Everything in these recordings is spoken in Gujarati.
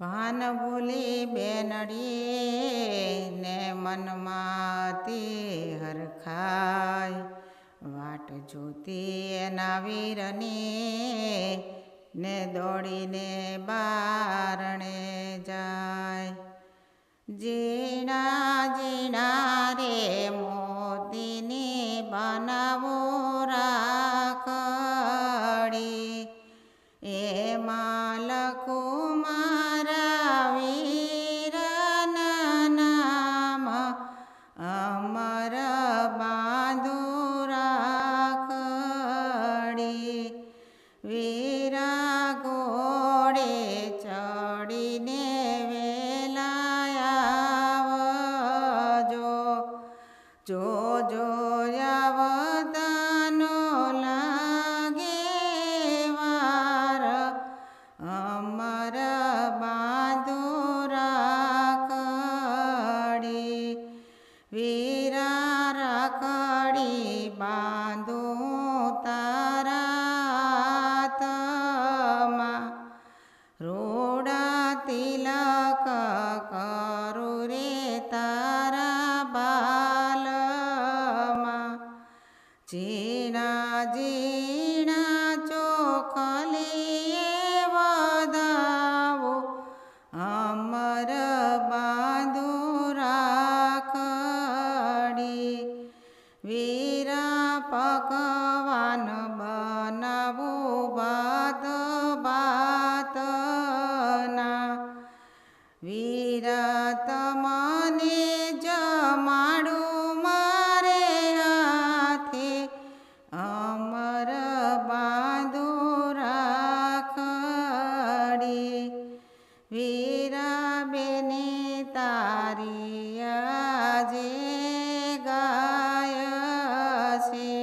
ભાન ભૂલી બેનડી ને મનમાં તે હરખાય, વાટ જોતી એના વીરની ને દોડીને બારણે જાય. ઝીણા ઝીણા રે મોતીની બનાવો રાખડી, એમાં લખું મારા વીરના નામ, અમર બાંધું રાખડી. વીરા ઘોડે ચડીને વેલા આવજો, જોજો આવતાનો લાગે વાર, અમર બાંધું રાખડી. વીરા રાખડી બાંધું તારા હાથમાં, રૂડા તિલક કરું રે તારા બાલમાં. ઝીણા ઝીણા ચોખલીએ વધાવો, અમર બાંધું રાખડી. વીરા પકવાન બનાવું ભાત ભાતના, વીરા તમને જમાડું મારે હાથે, અમર બાંધું રાખડી. વીરા બેને તારી આજે ગાય છે,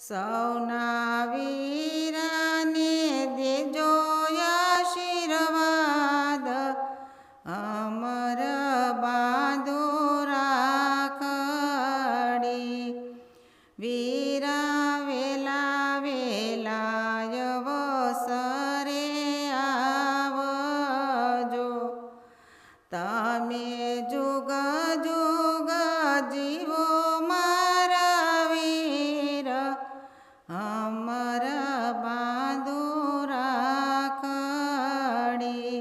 સૌના વીરાને દેજો આશીર્વાદ, અમર બાંધું રાખડી. વીરા વેલા વેલા અવસરે આવજો, તમે જુગ જુગ જીવો મારા વીર, અમર બાંધું રાખડી.